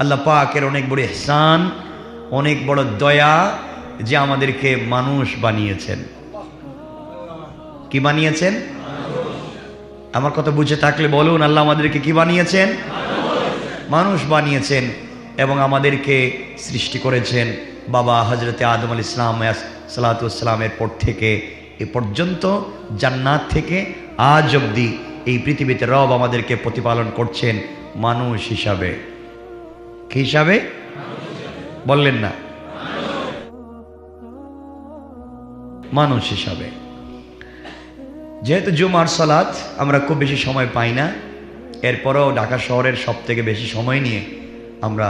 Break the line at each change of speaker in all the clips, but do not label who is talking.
আল্লাহ পাকের অনেক বড় ইহসান, অনেক বড় দয়া যে আমাদেরকে মানুষ বানিয়েছেন। কি বানিয়েছেন? আমার কথা বুঝে থাকলে বলুন, আল্লাহ আমাদেরকে কি বানিয়েছেন? মানুষ বানিয়েছেন এবং আমাদেরকে সৃষ্টি করেছেন বাবা হযরতে আদম আলাইহিস সালামের পর থেকে এ পর্যন্ত জান্নাত থেকে আজ অবধি এই পৃথিবীতে রব আমাদেরকে প্রতিপালন করছেন মানুষ হিসাবে। কি হিসাবে বললেন না? মানুষ হিসাবে। যেহেতু জুমার সালাত আমরা খুব বেশি সময় পাই না, এরপরেও ঢাকা শহরের সব থেকে বেশি সময় নিয়ে আমরা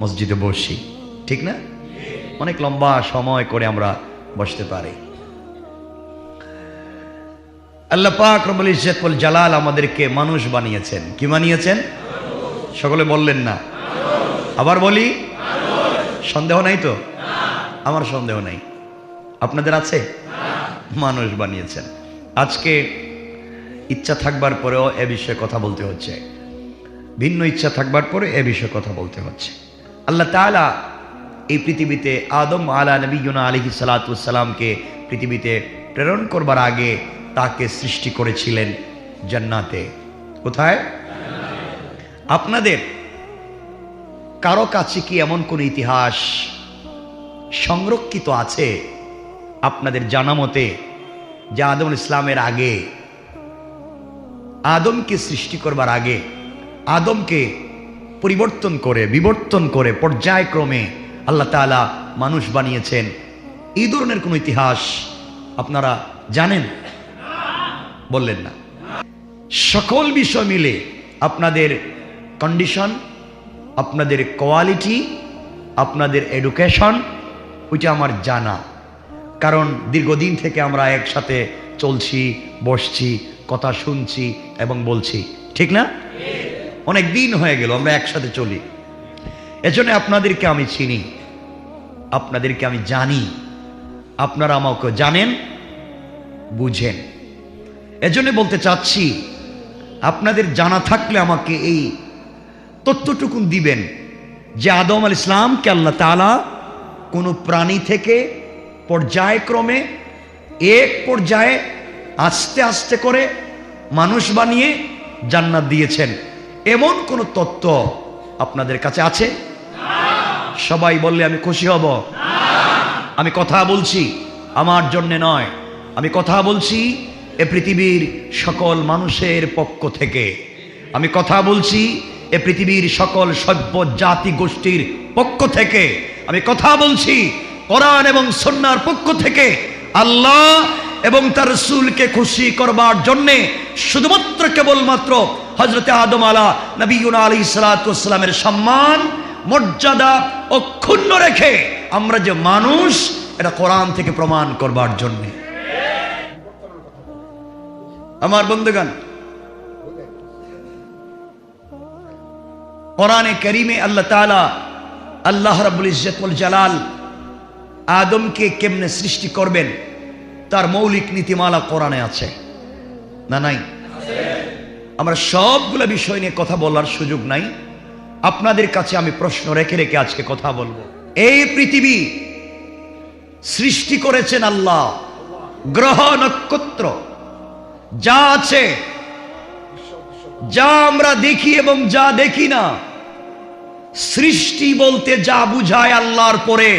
মসজিদে বসি, ঠিক না? অনেক লম্বা সময় করে আমরা বসতে পারি। আল্লাহ পাক রব্বুল ইজ্জত ওয়াল জালাল আমাদেরকে মানুষ বানিয়েছেন। কি বানিয়েছেন? সকলে বললেন না? আবার বলি, সন্দেহ নাই তো? আমার সন্দেহ নাই। আপনাদের আছে? মানুষ বানিয়েছেন। আজকে ইচ্ছা থাকবার পরেও এ বিষয়ে কথা বলতে হচ্ছে, ভিন্ন ইচ্ছা থাকবার পরে এ বিষয়ে কথা বলতে হচ্ছে। আল্লাহ তাআলা এই পৃথিবীতে আদম আলা নবিয়্যিনা আলাইহিস সালাতু ওয়াস সালামকে পৃথিবীতে প্রেরণ করবার আগে তাকে সৃষ্টি করেছিলেন জান্নাতে। কোথায়? আপনাদের কারো কাছে কি এমন কোন ইতিহাস সংরক্ষিত আছে আপনাদের জানা মতে যে আদম ইসলামের আগে, আদমকে সৃষ্টি করবার আগে, আদমকে পরিবর্তন করে বিবর্তন করে পর্যায়ক্রমে আল্লাহ তাআলা মানুষ বানিয়েছেন, এই ধরনের কোন ইতিহাস আপনারা জানেন? বললেন না। সকল বিষয় মিলে আপনাদের কন্ডিশন, আপনাদের কোয়ালিটি, আপনাদের এডুকেশন, ওইটা আমার জানা। কারণ দীর্ঘদিন থেকে আমরা একসাথে চলছি, বসছি, কথা শুনছি এবং বলছি, ঠিক না? অনেক দিন হয়ে গেল আমরা একসাথে চলি। এজন্য আপনাদেরকে আমি চিনি, আপনাদেরকে আমি জানি, আপনারা আমাকে জানেন, বুঝেন। এজন্য বলতে চাচ্ছি, আপনাদের জানা থাকলে আমাকে এই তথ্যটুকু দিবেন যে আদম আলাইহিস সালামকে আল্লাহ তাআলা কোনো প্রাণী থেকে পর্যায়ক্রমে এক পর্যায়ে আস্তে আস্তে করে মানুষ বানিয়ে জান্নাত দিয়েছেন, এমন কোন তথ্য আপনাদের কাছে আছে? সবাই বললে আমি খুশি হব। আমি কথা বলছি আমার জন্য নয়, আমি কথা বলছি এ পৃথিবীর সকল মানুষের পক্ষ থেকে। আমি কথা বলছি এ পৃথিবীর সকল সভ্য জাতি গোষ্ঠীর পক্ষ থেকে। আমি কথা বলছি কোরআন এবং সুন্নাহর পক্ষ থেকে। আল্লাহ এবং তার রাসূলকে খুশি করবার জন্য শুধুমাত্র কেবলমাত্র হযরতে আদম আলা নবিয়্যিনা আলাইহিস সালাতু ওয়াস সালামের সম্মান মর্যাদা অক্ষুণ্ণ রেখে আমরা যে মানুষ, এটা কোরআন থেকে প্রমাণ করবার জন্য। আমার বন্ধুগণ, কোরআনে কারীমে আল্লাহ তাআলা, আল্লাহ রাব্বুল ইজ্জত ওয়াল জালাল আদমকে কেমনে সৃষ্টি করবেন তার মৌলিক নীতিমালা কোরআনে আছে না নাই? আমরা সবগুলো বিষয় নিয়ে কথা বলার সুযোগ নাই। আপনাদের কাছে আমি প্রশ্ন রেখে রেখে আজকে কথা বলবো। এই পৃথিবী সৃষ্টি করেছেন আল্লাহ, গ্রহ নক্ষত্র যা আছে, যা আমরা দেখি এবং যা দেখি না, সৃষ্টি বলতে যা বুঝায় আল্লাহর পরে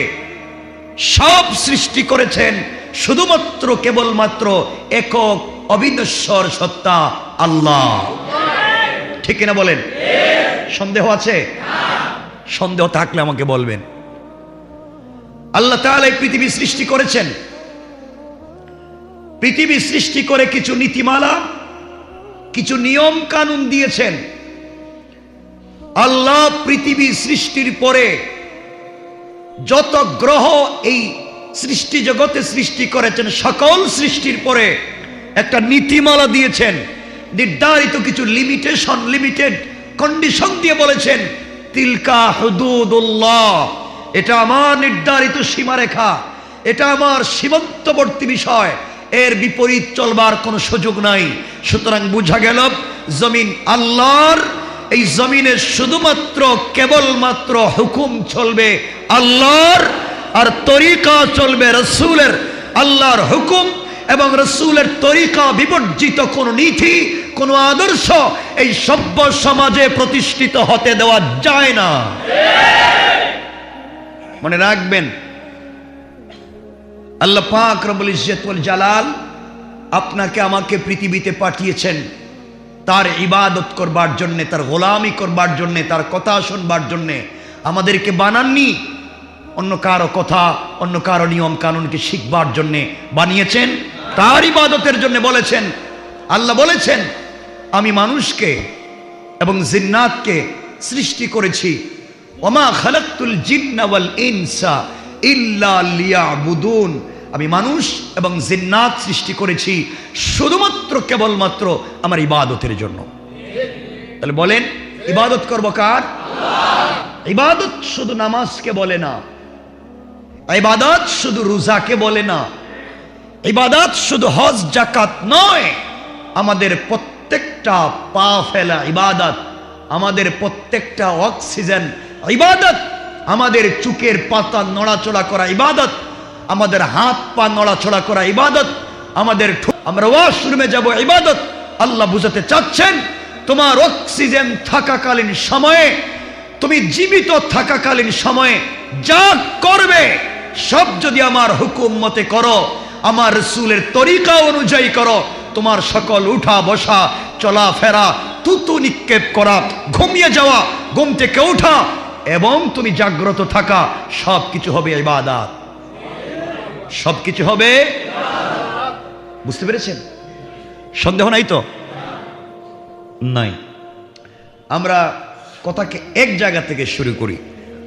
সব সৃষ্টি করেছেন শুধুমাত্র কেবলমাত্র একক অবিনশ্বর সত্তা আল্লাহ। ঠিক কিনা বলেন? সন্দেহ আছে? সন্দেহ থাকলে আমাকে বলবেন। আল্লাহ তাআলা এই পৃথিবী সৃষ্টি করেছেন, পৃথিবী সৃষ্টি করে কিছু নীতিমালা, কিছু নিয়ম কানুন দিয়েছেন। আল্লাহ পৃথিবী সৃষ্টির পরে যত গ্রহ এই সৃষ্টি জগতে সৃষ্টি করেছেন, সকল সৃষ্টির পরে একটা নীতিমালা দিয়েছেন, নির্ধারিত কিছু লিমিটেশন, লিমিটেড কন্ডিশন দিয়ে বলেছেন তিলকা হুদুদুল্লাহ, এটা আমার নির্ধারিত সীমারেখা, এটা আমার সীমান্তবর্তী বিষয়, এর বিপরীত চলবার কোনো সুযোগ নাই। সুতরাং বোঝা গেল জমিন আল্লাহর এই জমিনে শুধুমাত্র কেবলমাত্র হুকুম চলবে আল্লাহর, আর তরিকা চলবে রাসূলের। আল্লাহর হুকুম এবং রাসূলের তরিকা বিবর্জিত কোন নীতি, কোন আদর্শ এই সভ্য সমাজে প্রতিষ্ঠিত হতে দেওয়া যায় না। মনে রাখবেন, আল্লাহ পাক রব্বুল ইজ্জত ওয়াল জালাল আপনাকে আমাকে পৃথিবীতে পাঠিয়েছেন তার ইবাদত করবার জন্য, তার গোলামি করবার জন্য, তার কথা শুনবার জন্য। আমাদেরকে বানাননি অন্য কারো কথা, অন্য কারো নিয়ম কানুনকে শিখবার জন্য বানিয়েছেন, তার ইবাদতের জন্য বলেছেন। আল্লাহ বলেছেন, আমি মানুষকে এবং জিন্নাতকে সৃষ্টি করেছি, ওমা খালাকতুল জিন্না ওয়াল ইনসা ইল্লা লিয়াবুদুন। আমি মানুষ এবং জিন্নাত সৃষ্টি করেছি শুধুমাত্র কেবলমাত্র আমার ইবাদতের জন্য। তাহলে বলেন, ইবাদত করব কার? আল্লাহ। ইবাদত শুধু নামাজকে বলে না, ইবাদত শুধু রোজাকে বলে না, ইবাদত শুধু হজ যাকাত নয়। আমাদের প্রত্যেকটা পা ফেলা ইবাদত, আমাদের প্রত্যেকটা অক্সিজেন ইবাদত, আমাদের চুকের পাতা নড়াচড়া করা ইবাদত, আমাদের হাত পা নড়াচড়া করা ইবাদত, আমাদের আমরা ওয়াশরুমে যাব ইবাদত। আল্লাহ বুঝাতে চাচ্ছেন, তোমার অক্সিজেন থাকাকালীন সময়ে, তুমি জীবিত থাকাকালীন সময়ে যা করবে সব যদি আমার হুকুম মতে করো, আমার রাসূলের তরিকা অনুযায়ী করো, তোমার সকল উঠা বসা, চলাফেরা, তুতু নিক্ষেপ করা, ঘুমিয়ে যাওয়া, ঘুম থেকে ওঠা এবং তুমি জাগ্রত থাকা, সবকিছু হবে ইবাদত। সবকিছু হবে। বুঝতে পেরেছেন? সন্দেহ নাই তো? নাই। আমরা কথাকে এক জায়গা থেকে শুরু করি,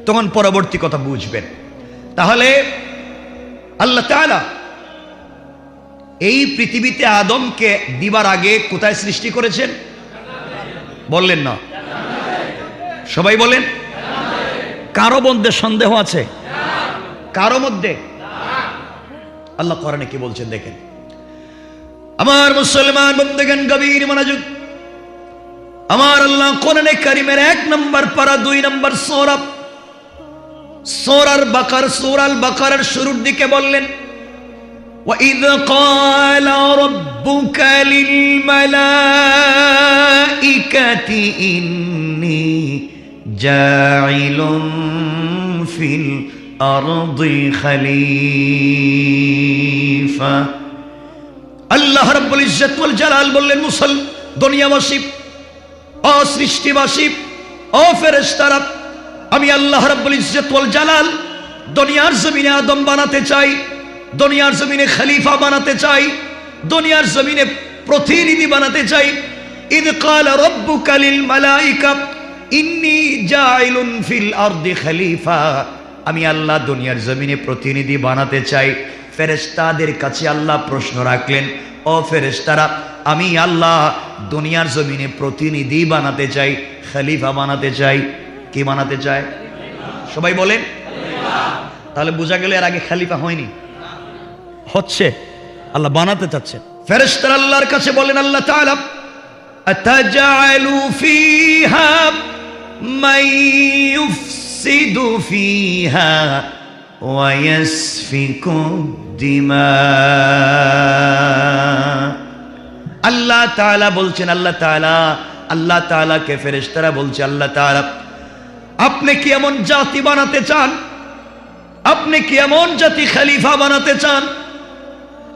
তখন পরবর্তী কথা বুঝবেন। তাহলে আল্লাহ তাআলা এই পৃথিবীতে আদমকে দিবার আগে কোথায় সৃষ্টি করেছেন? বললেন না? সবাই বলেন। কারো মধ্যে সন্দেহ আছে? কারো মধ্যে? আল্লাহ কোরআনে কি বলছেন দেখেন। আমার মুসলমান বন্ধুগণ, গভীর মনোযোগ। আমার আল্লাহ কোরআনে কারীমের 1 নম্বর পারা 2 নম্বর সূরা, সূরার বাকারা, সূরাল বাকারার শুরুর দিকে বললেন, وَإِذْ قَالَ رَبُّكَ لِلْمَلَائِكَةِ إِنِّي جَاعِلٌ فِي الْأَرْضِ خَلِيفَةً। আল্লাহ রাব্বুল ইজ্জত ওয়াল জালাল বললেন, দুনিয়াবাসী, ও সৃষ্টিবাসী, ও ফেরেশতারা, আমি আল্লাহ রাব্বুল ইজ্জত ওয়াল জালাল দুনিয়ার জমিনে আদম বানাতে চাই, দুনিয়ার জমিনে খলিফা বানাতে চাই, দুনিয়ার জমিনে প্রতিনিধি বানাতে চাই। ইদ ক্বালা রাব্বুকা লিল মালাইকা ইন্নী জাইলুন ফিল আরদি খলিফা। আমি আল্লাহ দুনিয়ার জমিনে প্রতিনিধি বানাতে চাই। ফেরেশতাদের কাছে আল্লাহ প্রশ্ন রাখলেন, ও ফেরেশতারা, আমি আল্লাহ দুনিয়ার জমিনে প্রতিনিধি বানাতে চাই, খলিফা বানাতে চাই। কি বানাতে চাই? সবাই বলেন। তাহলে বোঝা গেল এর আগে খলিফা হয়নি, হচ্ছে। আল্লাহ বানাতে চাচ্ছেন। ফেরেশতারা আল্লাহর কাছে বলেন, আল্লাহ তাআলা, আতাজালু ফিহা মান ইউফসিদু ফিহা ওয়া ইয়াসফিকু দিমা। আল্লাহ তাআলা বলছেন, আল্লাহ তাআলাকে ফেরেশতারা বলছে, আল্লাহ তাআলা, আপনি কি এমন জাতি বানাতে চান? আপনি কি এমন জাতি খলিফা বানাতে চান?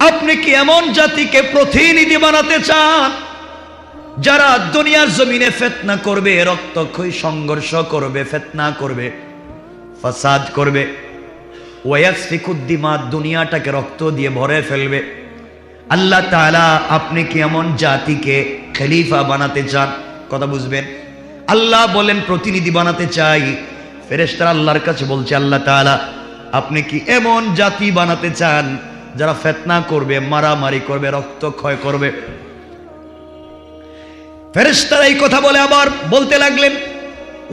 আপনি কি এমন জাতিকে প্রতিনিধি বানাতে চান যারা দুনিয়ার জমিনে ফিতনা করবে, রক্তক্ষয়ী সংঘর্ষ করবে, ফিতনা করবে, ফাসাদ করবে, ওয়াসফিকুদ দিমা, দুনিয়াটাকে রক্ত দিয়ে ভরে ফেলবে? আল্লাহ তাআলা, আপনি কি এমন জাতিকে খলিফা বানাতে চান? কথা বুঝবেন। আল্লাহ বলেন প্রতিনিধি বানাতে চাই। ফেরেশতারা আল্লাহর কাছে বলছে, আল্লাহ তাআলা, আপনি কি এমন জাতি বানাতে চান যারা ফিতনা করবে, মারামারি করবে, রক্তক্ষয় করবে? ফেরেশতারা এই কথা বলে আবার বলতে লাগলেন,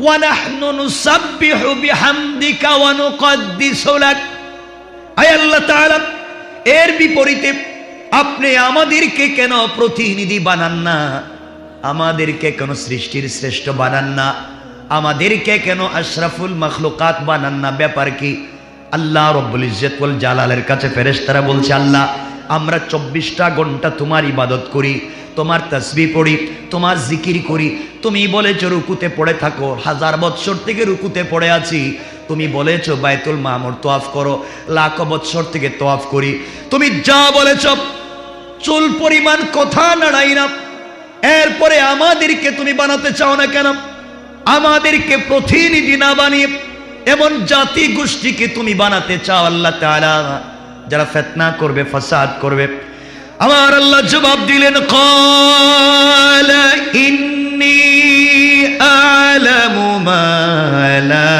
ওয়া নাহনু নুসাব্বিহু বিহামদিকা ওয়া নুকদ্দিসু লাক। আয় আল্লাহ তাআলা, এর বিপরীতে আপনি আমাদেরকে কেন প্রতিনিধি বানান না? আমাদেরকে কেন সৃষ্টির শ্রেষ্ঠ বানান না? আমাদেরকে কেন আশরাফুল মাখলুকাত বানান না? ব্যাপার কি? আল্লাহ রব্বুল ইজ্জত ওয়াল জালালের কাছে ফেরেশতারা বলছে, আল্লাহ আমরা 24টা ঘন্টা তোমার ইবাদত করি, তোমার তাসবিহ পড়ি, তোমার জিকির করি। তুমি বলেছো রুকুতে পড়ে থাকো, 1000 বৎসর থেকে রুকুতে পড়ে আছি। তুমি বলেছো বাইতুল মামুর তওয়াফ করো, লাখ বৎসর থেকে তওয়াফ করি। তুমি যা বলেছো চুল পরিমাণ কথা নাড়াই না। এরপরে আমাদেরকে তুমি বানাতে চাও না কেন? আমাদেরকে প্রতিনিধি না বানিয়ে এমন জাতি গোষ্ঠীকে তুমি বানাতে চাও আল্লাহ তাআলা, যারা ফিতনা করবে, ফাসাদ করবে। আমার আল্লাহ জবাব দিলেন, ক্বালা ইন্নী আ'লামু মা লা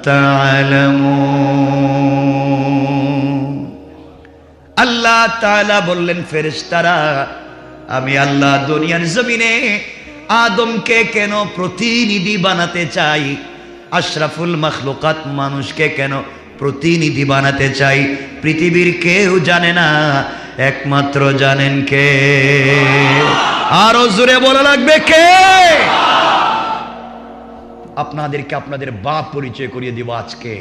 তা'লামুন। আল্লাহ তাআলা বললেন, ফেরেশতারা আমি আল্লাহ দুনিয়ার জমিনে আদমকে কেন প্রতিনিধি বানাতে চাই, আশরাফুল মাখলুকাত মানুষকে কেন প্রতিনিধি বানাতে চাই, পৃথিবীর কেউ জানে না, একমাত্র জানেন কে? আরো জোরে বলা লাগবে কে? আপনাদেরকে আপনাদের বাপ পরিচয় করিয়ে দিব আজকে।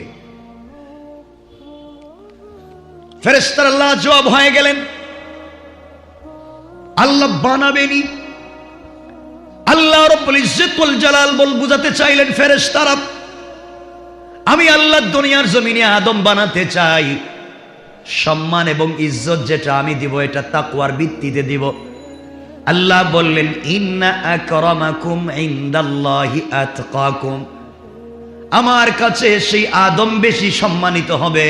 ফেরেশতারা আল্লাহ জবাব হয়ে গেলেন, আল্লাহ বানাবেনি। আল্লাহ রব্বুল ইজ্জত ওয়াল জালাল বুঝাতে চাইলেন, ফেরেশতারা আমি আল্লাহ দুনিয়ার জমিনে আদম বানাতে চাই। সম্মান এবং ইজ্জত যেটা আমি দিব এটা তাকওয়ার ভিত্তিতে দিব। আল্লাহ বললেন, ইন্না আকরামাকুম ইনদাল্লাহি আতকাকুম। আমার কাছে সেই আদম বেশি সম্মানিত হবে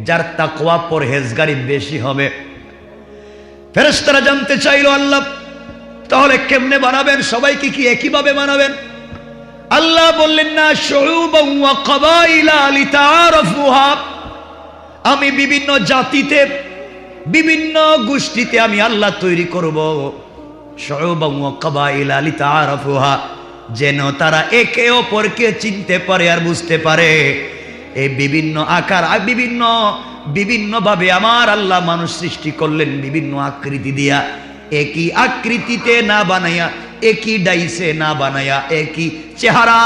যার তাকওয়া পরহেজগারি বেশি হবে। ফেরেশতারা জানতে চাইলো, আল্লাহ তাহলে কেমনে বানাবেন? সবাইকে কি একইভাবে বানাবেন? আল্লাহ বললেন, না, শুউবান ওয়া কাবাইলা লিতাআরাফুহা। আমি বিভিন্ন জাতিতে, বিভিন্ন গোষ্ঠীতে আমি আল্লাহ তৈরি করব। শুউবান ওয়া কাবাইলা লিতাআরাফুহা, যেন তারা একে অপরকে চিনতে পারে আর বুঝতে পারে। এই বিভিন্ন আকার, বিভিন্ন ভাবে আমার আল্লাহ মানুষ সৃষ্টি করলেন, বিভিন্ন আকৃতি দিয়া। একই আকৃতিতে না বানায়া, একই ডাইসে না বানায়া, একই চেহারা,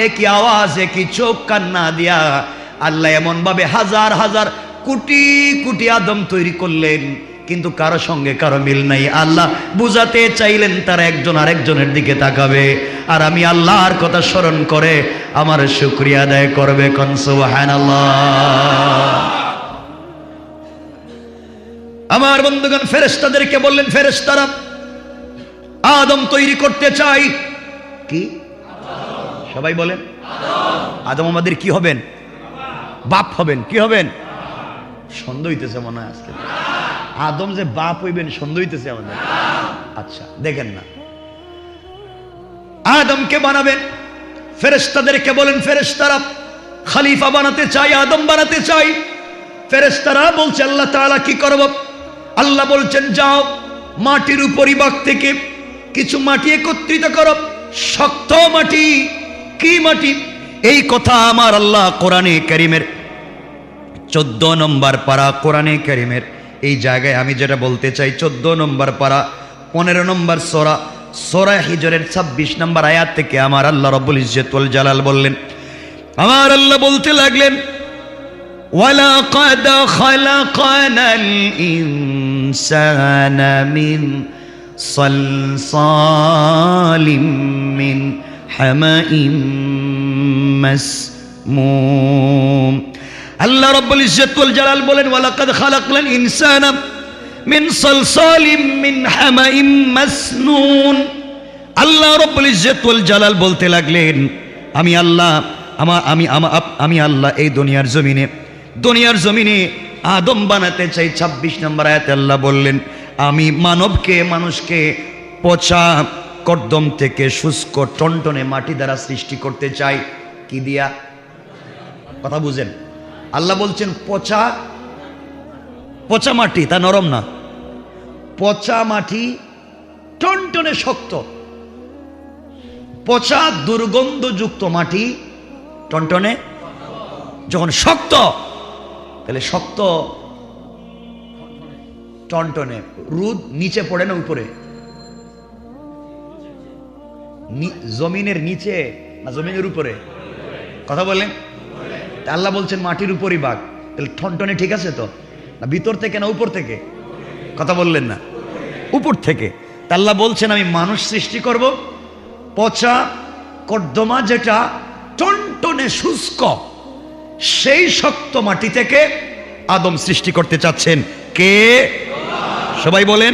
একই আওয়াজ, একই চোখ কান না দিয়া আল্লাহ এমন ভাবে হাজার হাজার কোটি কোটি আদম তৈরি করলেন, কিন্তু কারো সঙ্গে কারো মিল নাই। আল্লাহ বুঝাতে চাইলেন তারা একজন আরেকজনের দিকে তাকাবে, আর আমি আল্লাহর কথা স্মরণ করে আমার শুকরিয়া আদায় করবে। কোন সুবহানাল্লাহ। আমার বন্ধুগণ, ফেরেশতাদেরকে বললেন, ফেরেশতারা আদম তৈরি করতে চাই। কি? সবাই বলেন, আদম আমাদের কি হবেন? বাপ হবেন। কি হবেন? সন্দেহ হইতেছে মনে হয় আজকে। আদম যে বাপ হইবেন সন্দেহ হইতেছে আমাদের। আচ্ছা দেখেন না, আদমকে বানাবেন। ফেরেশতাদেরকে বলেন, ফেরেশতারা খলিফা বানাতে চাই, আদম বানাতে চাই। ফেরেশতারা বলছে, আল্লাহ তাআলা কি করব? আল্লাহ বলছেন, যাও মাটির উপরিভাগ থেকে কিছু মাটি একত্রিত করো, শক্ত মাটি। কি মাটি? এই কথা আমার আল্লাহ কোরআনে কারীমের 14 নম্বর পারা, কোরআনে কারীমের এই জায়গায় আমি যেটা বলতে চাই, 14 নম্বর পারা 15 নম্বর সূরা, সূরা হিজরের 26 নম্বর আয়াত থেকে আমার আল্লাহ রব্বুল ইজ্জত ওয়াল জালাল বললেন, আমার আল্লাহ বলতে লাগলেন, ওয়ালাকাদ খালাকানাল ইনসানা মিন সালসালিম মিন হামাইম মাসমুম। আল্লাহ রাব্বুল ইজ্জত ওয়াল জালাল বলেন, ওয়ালাকাদ খালাকনাল ইনসানা মিন সালসালিম মিন হামাইম মাসনুন। আল্লাহ রাব্বুল ইজ্জত ওয়াল জালাল বলতে লাগলেন, আমি আল্লাহ আমি আল্লাহ এই দুনিয়ার জমিনে আদম বানাতে চাই। 26 নম্বর আয়াতে আল্লাহ বললেন, আমি মানুষকে পচা কর্দম থেকে শুষ্ক টনটনে মাটি দ্বারা সৃষ্টি করতে চাই। কি দিয়া? কথা বুঝেন? আল্লাহ বলছেন পচা মাটি, তা নরম না, পচা মাটি টনটনে শক্ত। পচা দুর্গন্ধযুক্ত মাটি টনটনে যখন শক্ত, তাহলে শক্ত টনটনে রোদ নিচে পড়ে না উপরে? জমিনের নিচে না জমিনের উপরে? কথা বলেন। আল্লাহ বলছেন মাটির উপরই বাঘ, তাহলে ঠনঠনে ঠিক আছে তো? না ভিতর থেকে না উপর থেকে? কথা বললেন না, উপর থেকে। তা আল্লাহ বলছেন আমি মানুষ সৃষ্টি করব, পচা কর্দমা যেটা টনটনে শুষ্ক, সেই শক্ত মাটি থেকে আদম সৃষ্টি করতে চাচ্ছেন কে? সবাই বলেন।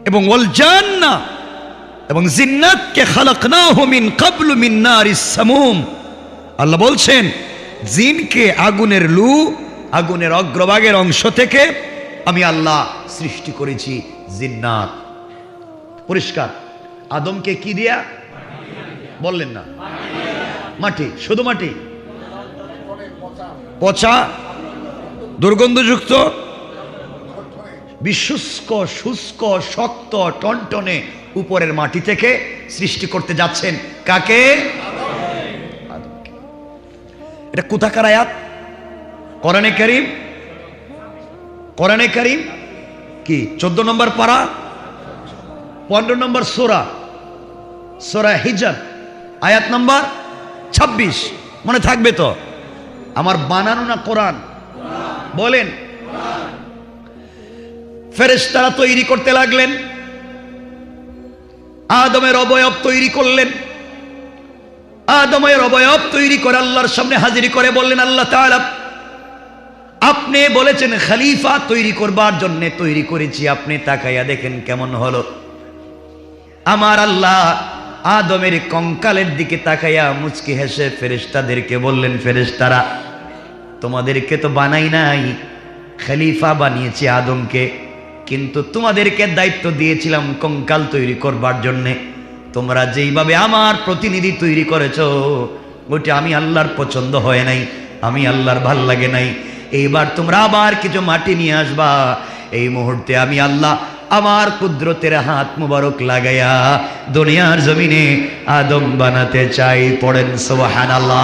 এবং ওয়াল জান্নাহ, এবং জিন্নাতকে খালাকনাহু মিন ক্বাবলু মিন নারিস সামুম। আল্লাহ বলছেন জিনকে আগুনের লু, আগুনের অগ্রভাগের অংশ থেকে আমি আল্লাহ সৃষ্টি করেছি জিন্নাত। পরিষ্কার। আদমকে কি দিয়া বললেন না? মাটি। শুধু মাটি? পচা দুর্গন্ধযুক্ত বিশুষ্ক শুষ্ক শক্ত টনটনে উপরের মাটি থেকে সৃষ্টি করতে যাচ্ছেন কাকে? এটা কোথাকার আয়াত? কোরআনে কারীম। কোরআনে কারীম কি 14 নম্বর পারা 15 নম্বর সূরা, সূরা হিজর, আয়াত নম্বর 26। মনে থাকবে তো? আমার বানানো না কোরআন? বলেন। ফেরেশতারা তৈরি করতে লাগলেন, আদমের অবয়ব তৈরি করলেন। আদমের অবয়ব তৈরি করে আল্লাহর সামনে হাজির করে বললেন, আল্লাহ তাআলা আপনি বলেছেন খলিফা তৈরি করবার জন্য তৈরি করেছি, আপনি তাকাইয়া দেখেন কেমন হলো। আমার আল্লাহ আদমের কঙ্কালের দিকে তাকাইয়া মুচকি হেসে ফেরেশতাদেরকে বললেন, ফেরেশতারা তোমাদেরকে তো বানাই নাই, খলিফা বানিয়েছি আদমকে, কিন্তু তোমাদেরকে দায়িত্ব দিয়েছিলাম কঙ্কাল তৈরি করবার জন্যে। তোমরা যেইভাবে আমার প্রতিনিধি তৈরি করেছো ওটা আমি আল্লাহর পছন্দ হয় নাই, আমি আল্লাহর ভাল লাগে নাই। এইবার তোমরা আবার কিছু মাটি নিয়ে আসবা। এই মুহূর্তে আমি আল্লাহ আমার কুদরতের হাত মুবারক লাগাইয়া দুনিয়ার জমিনে আদম বানাতে চাই। পড়েন সুবহানাল্লাহ।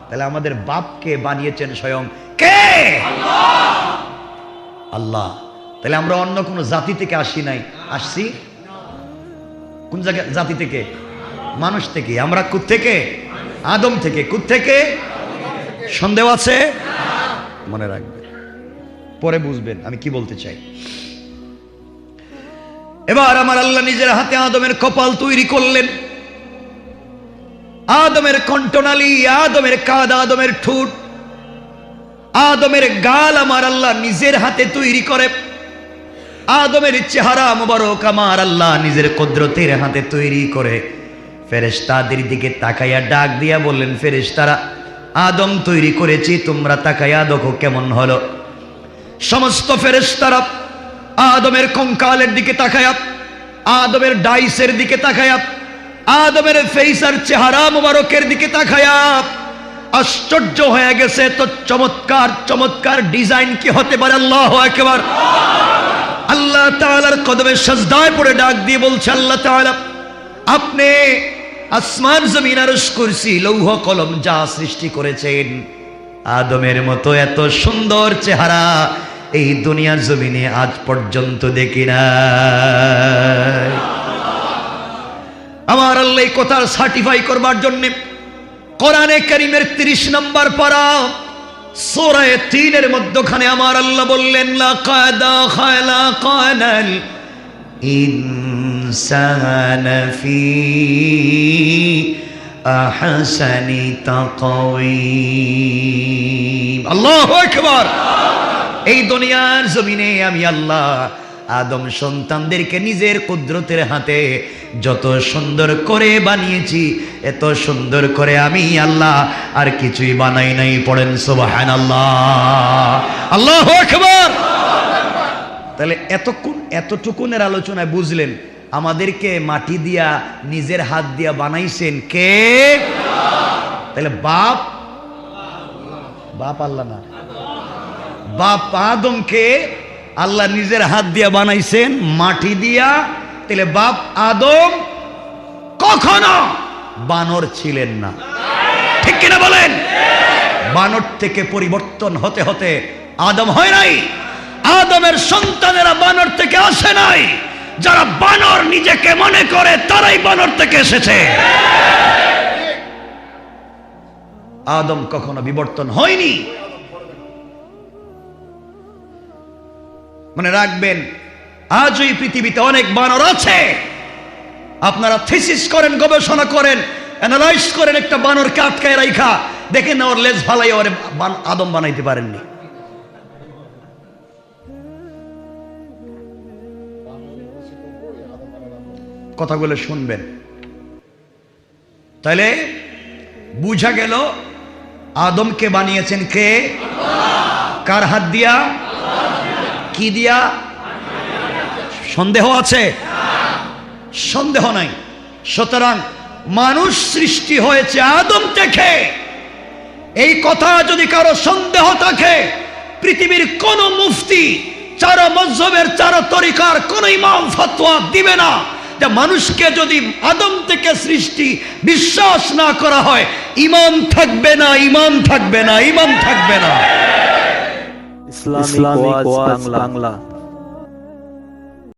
তাহলে আমাদের বাপকে বানিয়েছেন স্বয়ং কে? আল্লাহ। তাহলে আমরা অন্য কোনো জাতি থেকে আসি নাই, আসছি কোন জাতি থেকে? মানুষ থেকে। আমরা কোত্থেকে? আদম থেকে। কোত্থেকে? সন্দেহ আছে? মনে রাখবেন, পরে বুঝবেন আমি কি বলতে চাই। এবার আমার আল্লাহ নিজের হাতে আদমের কপাল তৈরি করলেন, আদমের কণ্ঠনালী, আদমের কাঁধ, আদমের ঠোঁট, আদমের গাল আমার আল্লাহ নিজের হাতে তৈরি করে। আদমের চেহারা মুবারক আমার আল্লাহ নিজের কুদরতের হাতে তৈরি করে ফেরেশতাদের দিকে তাকাইয়া ডাক দিয়া বললেন, ফেরেশতারা আদম তৈরি করেছি, তোমরা তাকাইয়া দেখো কেমন হলো। সমস্ত ফেরেশতারা আদমের কঙ্কালের দিকে তাকায়া, আদমের ডাইসের দিকে তাকায়া, আদমের ফেইসার চেহারা মুবারকের দিকে তাকায়া আশ্চর্য হয়ে গেছে। তো চমৎকার চমৎকার ডিজাইন কি হতে পারে? আল্লাহু আকবার। আল্লাহ তাআলার কদমে সাজদায় পড়ে ডাক দিয়ে বলছে, আল্লাহ তাআলা আপনি আসমান জমিন আরশ কুরসি লৌহ কলম যা সৃষ্টি করেছেন, আদমের মতো এত সুন্দর চেহারা এই দুনিয়ার জমিনে আজ পর্যন্ত দেখি নাই। আমার আল্লাহ এই কথা সার্টিফাই করবার জন্য কোরআনে কারীমের 30 নম্বর পারা সূরা 3 এর মধ্যখানে আমার আল্লাহ বললেন, লাকাদ খালাকানাল ইনসানা ফি আহসানি তাকওয়িম। আল্লাহু আকবার। এই দুনিয়ার জমিনে আমি আল্লাহ আদম সন্তানদেরকে নিজের কুদরতের হাতে যত সুন্দর করে বানিয়েছি, এত সুন্দর করে আমি আল্লাহ আর কিছুই বানাই নাই। পড়েন সুবহানাল্লাহ, আল্লাহু আকবার। তাহলে এতটুকুনের আলোচনায় বুঝলেন আমাদেরকে মাটি দিয়া নিজের হাত দিয়া বানাইছেন কে? তাহলে বাপ আল্লাহ না, বাপ আদমকে আল্লাহ নিজের হাত দিয়া বানাইছেন মাটি দিয়া। তাহলে বাপ আদম কখনো বানর ছিলেন না, ঠিক কিনা বলেন? বানর থেকে পরিবর্তন হতে হতে আদম হয় নাই, আদমের সন্তানেরা বানর থেকে আসে নাই। যারা বানর নিজেকে মনে করে তারাই বানর থেকে এসেছে। আদম কখনো বিবর্তন হয়নি। মনে রাখবেন, আজ এই পৃথিবীতে অনেক বানর আছে। আপনারা থিসিস করেন, গবেষণা করেন, অ্যানালাইজ করেন, একটা বানরকে আটকায় রাখা দেখেন না ওর লেজ ফালাই ওরে আদম বানাইতে পারেননি। কথাগুলো শুনবেন, তাহলে বুঝা গেল আদমকে বানিয়েছেন কে? কার হাত দিয়া? কি দিয়া? সন্দেহ আছে? সন্দেহ নাই। সুতরাং মানুষ সৃষ্টি হয়েছে আদম থেকে। এই কথা যদি কারো সন্দেহ থাকে, পৃথিবীর কোন মুফতি, চার মযহবের চার তরিকার কোন ইমাম ফতোয়া দিবে না যে মানুষকে যদি আদম থেকে সৃষ্টি বিশ্বাস না করা হয় ঈমান থাকবে না, ঈমান থাকবে না, ঈমান থাকবে না।
ইসলামিক ওয়াজ বাংলা।